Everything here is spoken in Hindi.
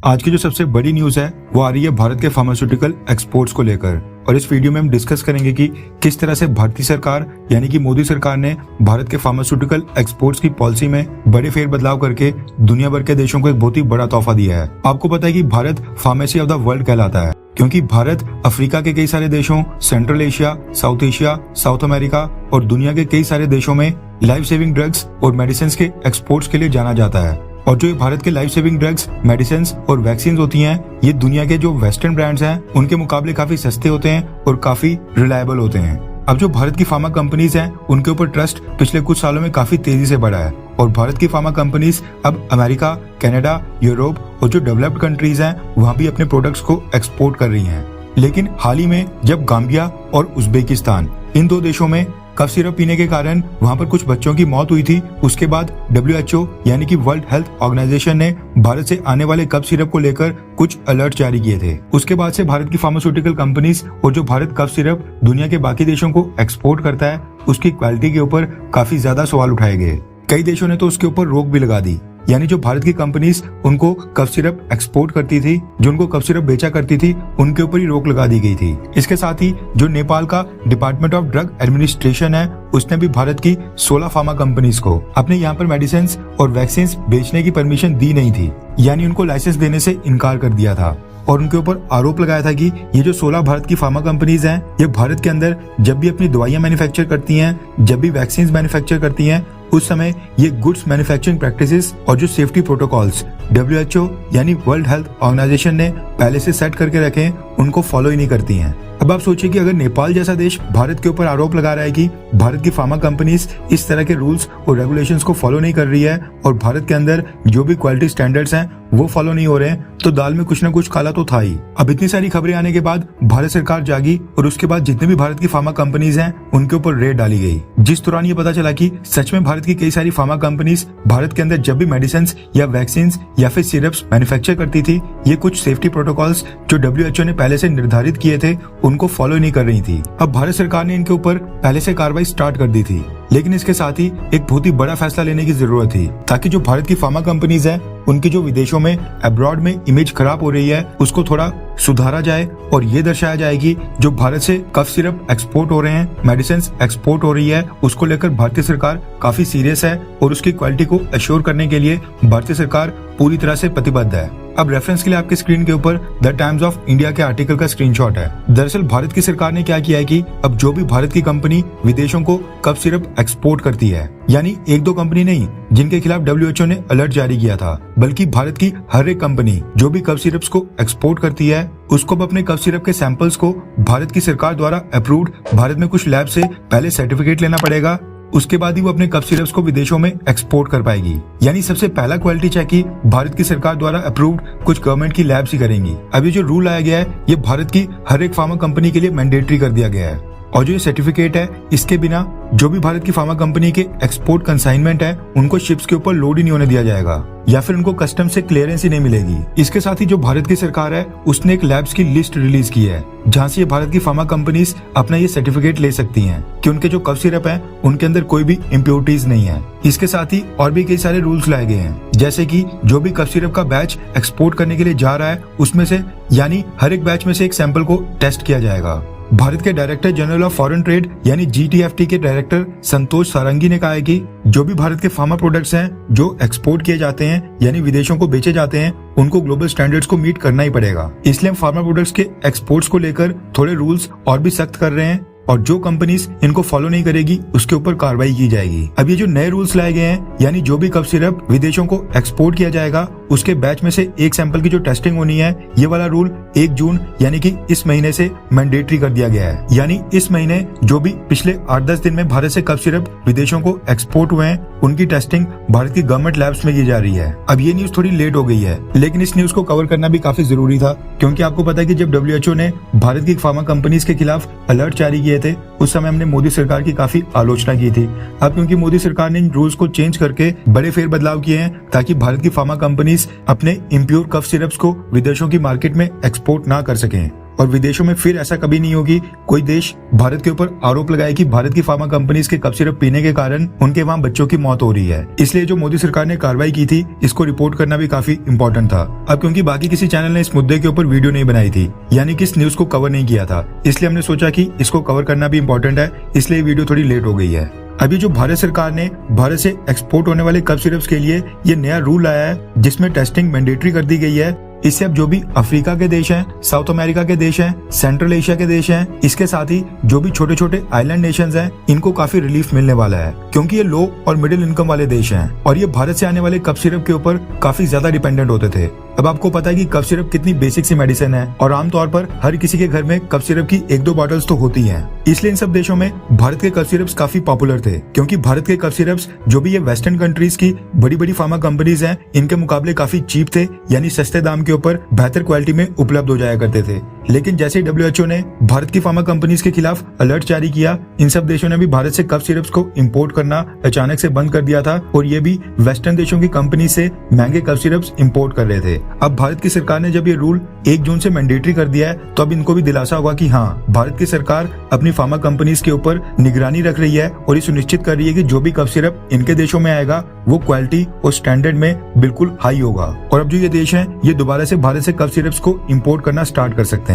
आज की जो सबसे बड़ी न्यूज है वो आ रही है भारत के फार्मास्यूटिकल एक्सपोर्ट्स को लेकर। और इस वीडियो में हम डिस्कस करेंगे कि किस तरह से भारतीय सरकार यानी कि मोदी सरकार ने भारत के फार्मास्यूटिकल एक्सपोर्ट्स की पॉलिसी में बड़े फेरबदलाव करके दुनिया भर के देशों को एक बहुत ही बड़ा तोहफा दिया है। आपको पता है कि Bharat pharmacy of the world कहलाता है क्योंकि भारत अफ्रीका के कई सारे देशों, central Asia, south Asia, south America और दुनिया के कई सारे देशों में लाइफ सेविंग ड्रग्स और मेडिसिन के एक्सपोर्ट्स के लिए जाना जाता है। और जो ये भारत के लाइफ सेविंग ड्रग्स, मेडिसिन और वैक्सीन होती हैं, ये दुनिया के जो वेस्टर्न ब्रांड्स हैं उनके मुकाबले काफी सस्ते होते हैं और काफी रिलायबल होते हैं। अब जो भारत की फार्मा कंपनीज हैं उनके ऊपर ट्रस्ट पिछले कुछ सालों में काफी तेजी से बढ़ा है और भारत की फार्मा कंपनीज अब अमेरिका, कनाडा, यूरोप और जो डेवलप्ड कंट्रीज हैं वहाँ भी अपने प्रोडक्ट्स को एक्सपोर्ट कर रही हैं। लेकिन हाल ही में जब गाम्बिया और उज्बेकिस्तान इन दो देशों में कफ सिरप पीने के कारण वहां पर कुछ बच्चों की मौत हुई थी, उसके बाद WHO यानी कि वर्ल्ड हेल्थ ऑर्गेनाइजेशन ने भारत से आने वाले कफ सिरप को लेकर कुछ अलर्ट जारी किए थे। उसके बाद से भारत की फार्मास्यूटिकल कंपनीज और जो भारत कफ सिरप दुनिया के बाकी देशों को एक्सपोर्ट करता है उसकी क्वालिटी के ऊपर काफी ज्यादा सवाल उठाए गए। कई देशों ने तो उसके ऊपर रोक भी लगा दी, यानी जो भारत की कंपनीज उनको कफ सिरप एक्सपोर्ट करती थी, जो उनको कफ सिरप बेचा करती थी, उनके ऊपर ही रोक लगा दी गई थी। इसके साथ ही जो नेपाल का डिपार्टमेंट ऑफ ड्रग एडमिनिस्ट्रेशन है उसने भी भारत की 16 फार्मा कंपनीज को अपने यहाँ पर मेडिसिन और वैक्सीन बेचने की परमिशन दी नहीं थी, यानी उनको लाइसेंस देने से इनकार कर दिया था और उनके ऊपर आरोप लगाया था कि ये जो 16 भारत की फार्मा कंपनीज हैं ये भारत के अंदर जब भी अपनी दवाइयां मैन्युफैक्चर करती हैं, जब भी वैक्सीन मैन्युफैक्चर करती हैं, उस समय ये गुड्स मैन्युफैक्चरिंग प्रैक्टिसेस और जो सेफ्टी प्रोटोकॉल्स WHO यानी वर्ल्ड हेल्थ ऑर्गेनाइजेशन ने पहले से सेट करके रखे उनको फॉलो ही नहीं करती हैं। अब आप सोचिए कि अगर नेपाल जैसा देश भारत के ऊपर आरोप लगा रहा है कि भारत की फार्मा कंपनीज इस तरह के रूल्स और रेगुलेशंस को फॉलो नहीं कर रही है और भारत के अंदर जो भी क्वालिटी स्टैंडर्ड्स हैं वो फॉलो नहीं हो रहे हैं, तो दाल में कुछ ना कुछ काला तो था ही। अब इतनी सारी खबरें आने के बाद भारत सरकार जागी और उसके बाद जितने भी भारत की फार्मा कंपनीज हैं उनके ऊपर रेड डाली गई, जिस दौरान ये पता चला कि सच में भारत की कई सारी फार्मा कंपनीज भारत के अंदर जब भी मेडिसिन या वैक्सीन या फिर सिरप्स मैन्युफैक्चर करती थी, ये कुछ सेफ्टी प्रोटोकॉल्स जो WHO ने पहले से निर्धारित किए थे उनको फॉलो नहीं कर रही थी। अब भारत सरकार ने इनके ऊपर पहले से कार्रवाई स्टार्ट कर दी थी, लेकिन इसके साथ ही एक बहुत ही बड़ा फैसला लेने की जरूरत थी ताकि जो भारत की फार्मा कंपनीज हैं उनकी जो विदेशों में, अब्रॉड में इमेज खराब हो रही है उसको थोड़ा सुधारा जाए और ये दर्शाया जाए कि जो भारत से कफ सिरप एक्सपोर्ट हो रहे हैं, मेडिसिन एक्सपोर्ट हो रही है, उसको लेकर भारतीय सरकार काफी सीरियस है और उसकी क्वालिटी को एश्योर करने के लिए भारतीय सरकार पूरी तरह से प्रतिबद्ध है। अब रेफरेंस के लिए आपके स्क्रीन के ऊपर द टाइम्स ऑफ इंडिया के आर्टिकल का स्क्रीनशॉट है। दरअसल भारत की सरकार ने क्या किया है कि अब जो भी भारत की कंपनी विदेशों को कफ सिरप एक्सपोर्ट करती है, यानी एक दो कंपनी नहीं जिनके खिलाफ WHO ने अलर्ट जारी किया था, बल्कि भारत की हर एक कंपनी जो भी कफ सिरप्स को एक्सपोर्ट करती है उसको अपने कफ सिरप के सैंपल्स को भारत की सरकार द्वारा अप्रूव्ड भारत में कुछ लैब से पहले सर्टिफिकेट लेना पड़ेगा, उसके बाद ही वो अपने कफ सिरप्स को विदेशों में एक्सपोर्ट कर पाएगी। यानी सबसे पहला क्वालिटी चेक ही भारत की सरकार द्वारा अप्रूव्ड कुछ गवर्नमेंट की लैब्स ही करेंगी। अब ये जो रूल आया गया है ये भारत की हर एक फार्मा कंपनी के लिए मैंडेटरी कर दिया गया है और जो ये सर्टिफिकेट है इसके बिना जो भी भारत की फार्मा कंपनी के एक्सपोर्ट कंसाइनमेंट है उनको शिप्स के ऊपर लोड ही नहीं होने दिया जाएगा या फिर उनको कस्टम से क्लियरेंस ही नहीं मिलेगी। इसके साथ ही जो भारत की सरकार है उसने एक लैब्स की लिस्ट रिलीज की है जहां से ये भारत की फार्मा कंपनीज अपना ये सर्टिफिकेट ले सकती हैं कि उनके जो कफ सिरप है उनके अंदर कोई भी इम्प्योरिटीज नहीं है। इसके साथ ही और भी कई सारे रूल्स लाए गए हैं, जैसे कि जो भी कफ सिरप का बैच एक्सपोर्ट करने के लिए जा रहा है उसमें से यानी हर एक बैच में से एक सैंपल को टेस्ट किया जाएगा। भारत के director general of foreign trade यानी GTFT के डायरेक्टर संतोष सारंगी ने कहा है कि जो भी भारत के फार्मा प्रोडक्ट्स हैं जो एक्सपोर्ट किए जाते हैं यानी विदेशों को बेचे जाते हैं उनको ग्लोबल स्टैंडर्ड्स को मीट करना ही पड़ेगा। इसलिए हम फार्मा प्रोडक्ट्स के एक्सपोर्ट्स को लेकर थोड़े रूल्स और भी सख्त कर रहे हैं और जो कंपनीज इनको फॉलो नहीं करेगी उसके ऊपर कार्रवाई की जाएगी। अब ये जो नए रूल्स लाए गए हैं यानी जो भी कफ सिरप विदेशों को एक्सपोर्ट किया जाएगा उसके बैच में से एक सैंपल की जो टेस्टिंग होनी है, ये वाला रूल 1 जून यानी कि इस महीने से मैंडेटरी कर दिया गया है। यानी इस महीने जो भी पिछले 8-10 दिन में भारत से कफ सिरप विदेशों को एक्सपोर्ट हुए हैं उनकी टेस्टिंग भारत की गवर्नमेंट लैब्स में की जा रही है। अब ये न्यूज थोड़ी लेट हो गई है, लेकिन इस न्यूज को कवर करना भी काफी जरूरी था क्योंकि आपको पता है कि जब WHO ने भारत की फार्मा कंपनीज के खिलाफ अलर्ट जारी किए थे उस समय हमने मोदी सरकार की काफी आलोचना की थी। अब क्योंकि मोदी सरकार ने इन रूल्स को चेंज करके बड़े फेरबदलाव किए हैं ताकि भारत की फार्मा कंपनीज अपने इम्प्योर कफ सिरप्स को विदेशों की मार्केट में एक्सपोर्ट ना कर सकें और विदेशों में फिर ऐसा कभी नहीं होगी कोई देश भारत के ऊपर आरोप लगाए कि भारत की फार्मा कंपनीज के कफ सिरप पीने के कारण उनके वहाँ बच्चों की मौत हो रही है। इसलिए जो मोदी सरकार ने कार्रवाई की थी इसको रिपोर्ट करना भी काफी इंपॉर्टेंट था। अब क्योंकि बाकी किसी चैनल ने इस मुद्दे के ऊपर वीडियो नहीं बनाई थी, यानी कि इस न्यूज को कवर नहीं किया था, इसलिए हमने सोचा कि इसको कवर करना भी इंपॉर्टेंट है, इसलिए वीडियो थोड़ी लेट हो गई है। अभी जो भारत सरकार ने भारत से एक्सपोर्ट होने वाले कफ सिरप्स के लिए ये नया रूल लाया है जिसमें टेस्टिंग मैंडेटरी कर दी गई है। इससे अब जो भी अफ्रीका के देश हैं, साउथ अमेरिका के देश हैं, सेंट्रल एशिया के देश हैं, इसके साथ ही जो भी छोटे छोटे आइलैंड नेशंस हैं, इनको काफी रिलीफ मिलने वाला है क्योंकि ये लो और मिडिल इनकम वाले देश हैं और ये भारत से आने वाले कफ सिरप के ऊपर काफी ज्यादा डिपेंडेंट होते थे। अब आपको पता है कि कफ सिरप कितनी बेसिक सी मेडिसिन है और आमतौर पर हर किसी के घर में कफ सिरप की 1-2 बॉटल्स तो होती हैं। इसलिए इन सब देशों में भारत के कफ सिरप्स काफी पॉपुलर थे क्योंकि भारत के कफ सिरप्स जो भी ये वेस्टर्न कंट्रीज की बड़ी बड़ी फार्मा कंपनीज हैं इनके मुकाबले काफी चीप थे, यानी सस्ते दाम के ऊपर बेहतर क्वालिटी में उपलब्ध हो जाया करते थे। लेकिन जैसे WHO ने भारत की फार्मा कंपनीज के खिलाफ अलर्ट जारी किया, इन सब देशों ने भी भारत से कफ सिरप्स को इंपोर्ट करना अचानक से बंद कर दिया था और ये भी वेस्टर्न देशों की कंपनी से महंगे कफ सिरप्स इंपोर्ट कर रहे थे। अब भारत की सरकार ने जब ये रूल 1 जून से मैंडेटरी कर दिया है तो अब इनको भी दिलासा होगा कि हाँ, भारत की सरकार अपनी फार्मा कंपनीज के ऊपर निगरानी रख रही है और ये सुनिश्चित कर रही है कि जो भी कफ सिरप इनके देशों में आएगा वो क्वालिटी और स्टैंडर्ड में बिल्कुल हाई होगा और अब जो ये देश हैं ये दोबारा से भारत से कफ सिरप्स को इंपोर्ट करना स्टार्ट कर सकते हैं।